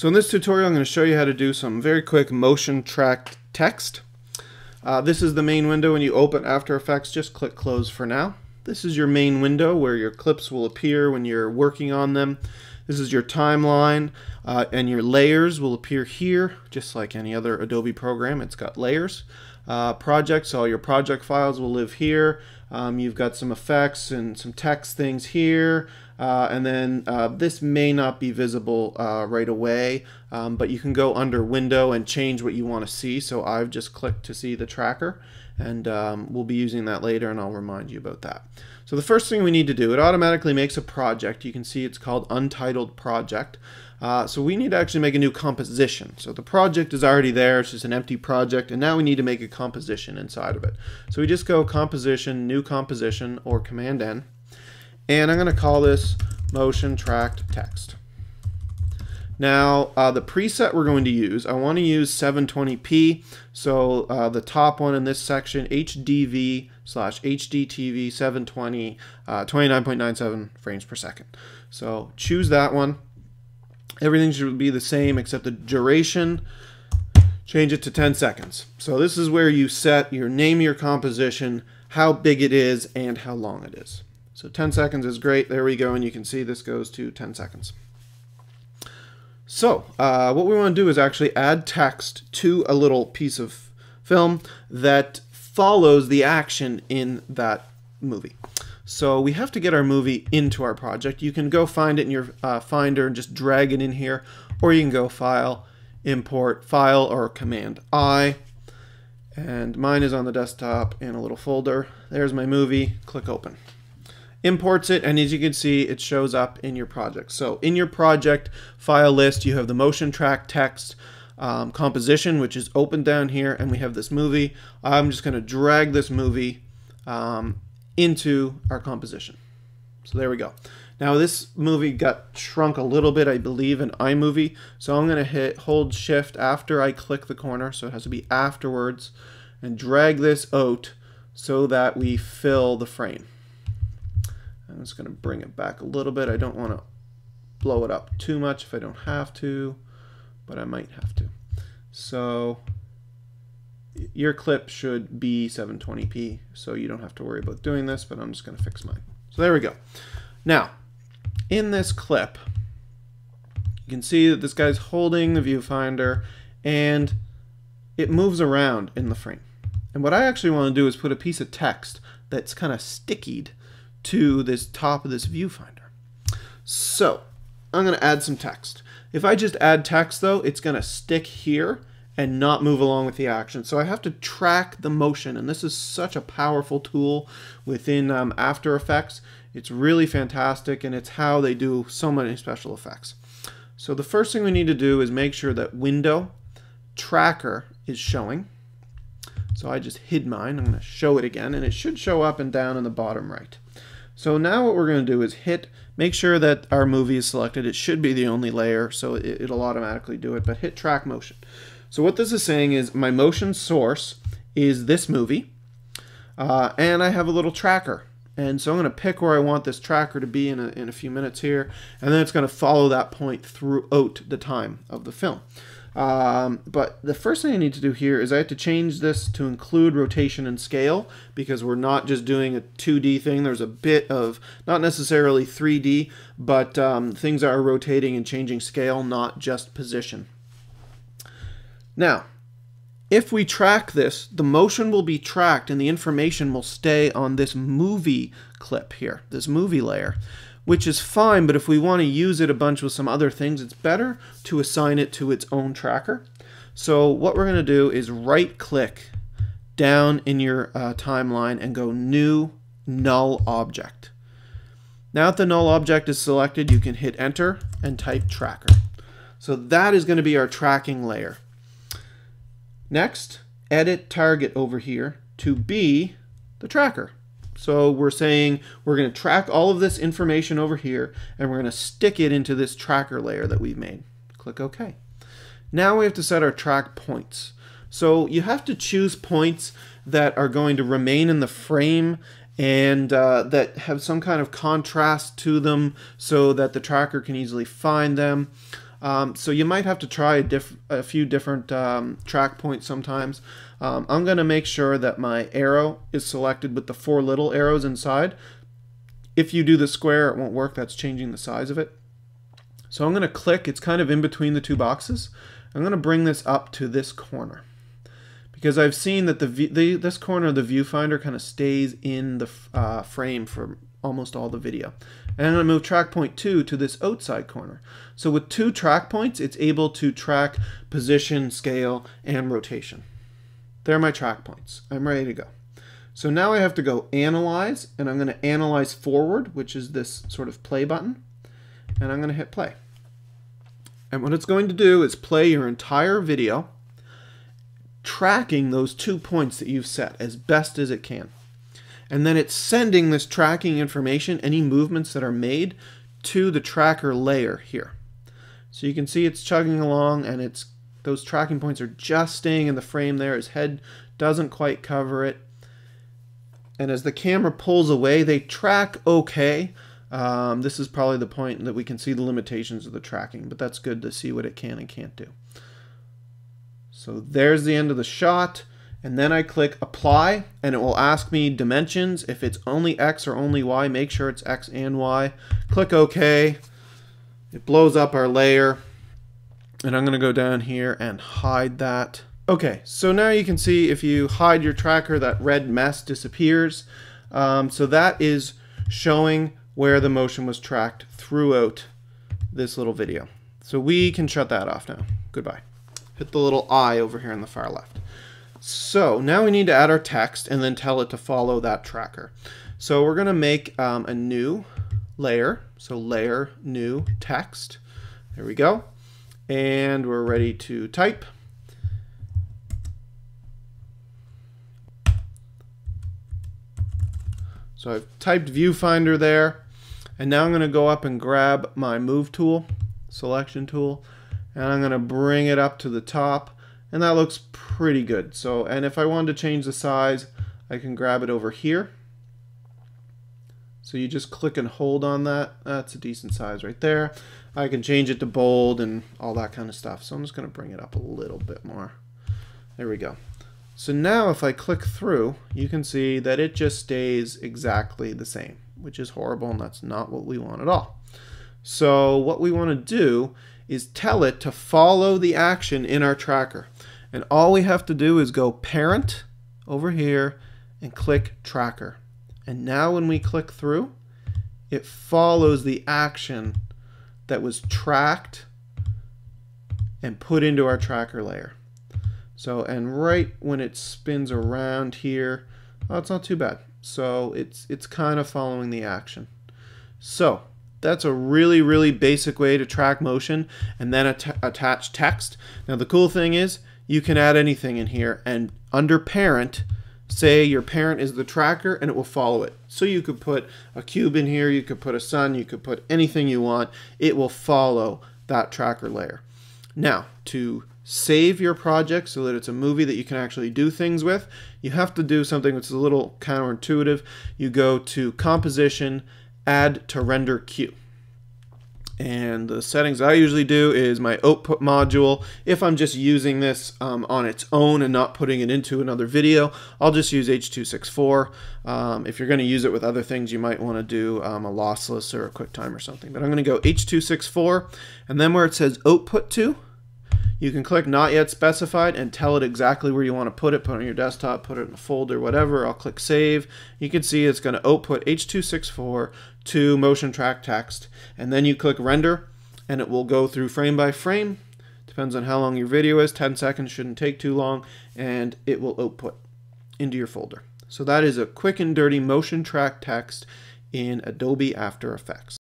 So in this tutorial, I'm going to show you how to do some very quick motion tracked text. This is the main window. When you open After Effects, just click Close for now. This is your main window where your clips will appear when you're working on them. This is your timeline, and your layers will appear here, just like any other Adobe program. It's got layers. Projects, all your project files will live here. You've got some effects and some text things here. And then this may not be visible right away, but you can go under Window and change what you want to see. So I've just clicked to see the tracker, and we'll be using that later, and I'll remind you about that. So the first thing we need to do, it automatically makes a project. You can see it's called Untitled Project. So we need to actually make a new composition. So the project is already there, it's just an empty project, and now we need to make a composition inside of it. So we just go Composition, New Composition, or Command N. And I'm going to call this Motion Tracked Text. Now, the preset we're going to use, I want to use 720p. So the top one in this section, HDV/HDTV 720, 29.97 frames per second. So choose that one. Everything should be the same except the duration. Change it to 10 seconds. So this is where you set your name, your composition, how big it is, and how long it is. So 10 seconds is great. There we go, and you can see this goes to 10 seconds. So what we want to do is actually add text to a little piece of film that follows the action in that movie. So we have to get our movie into our project. You can go find it in your Finder and just drag it in here, or you can go File, Import, File, or Command I. And mine is on the desktop in a little folder. There's my movie. Click Open. Imports it, and as you can see, it shows up in your project. So in your project file list, you have the motion track text composition, which is open down here, and we have this movie. I'm just going to drag this movie into our composition. So there we go. Now this movie got shrunk a little bit, I believe, in iMovie. So I'm going to hold Shift after I click the corner, so it has to be afterwards, and drag this out so that we fill the frame. I'm just going to bring it back a little bit. I don't want to blow it up too much if I don't have to, but I might have to. So your clip should be 720p, so you don't have to worry about doing this, but I'm just going to fix mine. So there we go. Now, in this clip, you can see that this guy's holding the viewfinder, and it moves around in the frame. And what I actually want to do is put a piece of text that's kind of stickied to this top of this viewfinder. So I'm going to add some text. If I just add text though, it's going to stick here and not move along with the action. So I have to track the motion, and this is such a powerful tool within After Effects. It's really fantastic, and it's how they do so many special effects. So the first thing we need to do is make sure that Window Tracker is showing. So I just hid mine. I'm going to show it again, and it should show up and down in the bottom right. So now what we're going to do is make sure that our movie is selected. It should be the only layer, so it'll automatically do it, but hit Track Motion. So what this is saying is my motion source is this movie, and I have a little tracker. And so I'm going to pick where I want this tracker to be in a few minutes here, and then it's going to follow that point throughout the time of the film. But the first thing I need to do here is I have to change this to include rotation and scale, because we're not just doing a 2D thing. There's a bit of, not necessarily 3D, but things are rotating and changing scale, not just position. Now, if we track this, the motion will be tracked and the information will stay on this movie clip here, this movie layer, which is fine, but if we want to use it a bunch with some other things, it's better to assign it to its own tracker. So what we're going to do is right-click down in your timeline and go New Null Object. Now that the Null Object is selected, you can hit Enter and type Tracker. So that is going to be our tracking layer. Next, edit target over here to be the tracker. So we're saying we're going to track all of this information over here, and we're going to stick it into this tracker layer that we've made. Click OK. Now we have to set our track points. So you have to choose points that are going to remain in the frame and that have some kind of contrast to them so that the tracker can easily find them. So you might have to try a few different track points sometimes. I'm going to make sure that my arrow is selected with the 4 little arrows inside. If you do the square, it won't work. That's changing the size of it. So I'm going to click. It's kind of in between the 2 boxes. I'm going to bring this up to this corner, because I've seen that this corner of the viewfinder kind of stays in the frame for almost all the video. And I'm going to move track point 2 to this outside corner. So with 2 track points, it's able to track position, scale, and rotation. There are my track points. I'm ready to go. So now I have to go analyze, and I'm going to analyze forward, which is this sort of play button, and I'm going to hit play. And what it's going to do is play your entire video, tracking those 2 points that you've set as best as it can. And then it's sending this tracking information, any movements that are made, to the tracker layer here. So you can see it's chugging along, and those tracking points are just staying in the frame there. His head doesn't quite cover it. And as the camera pulls away, they track okay. This is probably the point that we can see the limitations of the tracking, but that's good to see what it can and can't do. So there's the end of the shot, and then I click apply, and it will ask me dimensions. If it's only X or only Y, make sure it's X and Y. Click OK. It blows up our layer, and I'm going to go down here and hide that. Okay, so now you can see if you hide your tracker, that red mess disappears. So that is showing where the motion was tracked throughout this little video. So we can shut that off now. Goodbye. Hit the little eye over here on the far left. So now we need to add our text and then tell it to follow that tracker. So we're going to make a new layer. So layer, new, text. There we go. And we're ready to type. So I've typed viewfinder there, and now I'm going to go up and grab my move tool, selection tool, and I'm going to bring it up to the top, and that looks pretty good. So, and if I wanted to change the size, I can grab it over here. So you just click and hold on that. That's a decent size right there. I can change it to bold and all that kind of stuff. So I'm just going to bring it up a little bit more. There we go. So now if I click through, you can see that it just stays exactly the same, which is horrible, and that's not what we want at all. So what we want to do is tell it to follow the action in our tracker. And all we have to do is go parent over here and click tracker. And now when we click through, it follows the action that was tracked and put into our tracker layer. So, and right when it spins around here, oh, it's not too bad. So it's kind of following the action. So that's a really, really basic way to track motion and then attach text. Now the cool thing is you can add anything in here, and under parent, say your parent is the tracker and it will follow it. So you could put a cube in here, you could put a sun, you could put anything you want. It will follow that tracker layer. Now, to save your project so that it's a movie that you can actually do things with, you have to do something that's a little counterintuitive. You go to Composition, Add to Render Queue. And the settings I usually do is my output module. If I'm just using this on its own and not putting it into another video, I'll just use H.264. If you're going to use it with other things, you might want to do a lossless or a QuickTime or something. But I'm going to go H.264, and then where it says Output to, you can click Not Yet Specified and tell it exactly where you want to put it. Put it on your desktop, put it in a folder, whatever. I'll click Save. You can see it's going to output H.264 to motion track text. And then you click Render, and it will go through frame by frame. Depends on how long your video is. 10 seconds shouldn't take too long. And it will output into your folder. So that is a quick and dirty motion track text in Adobe After Effects.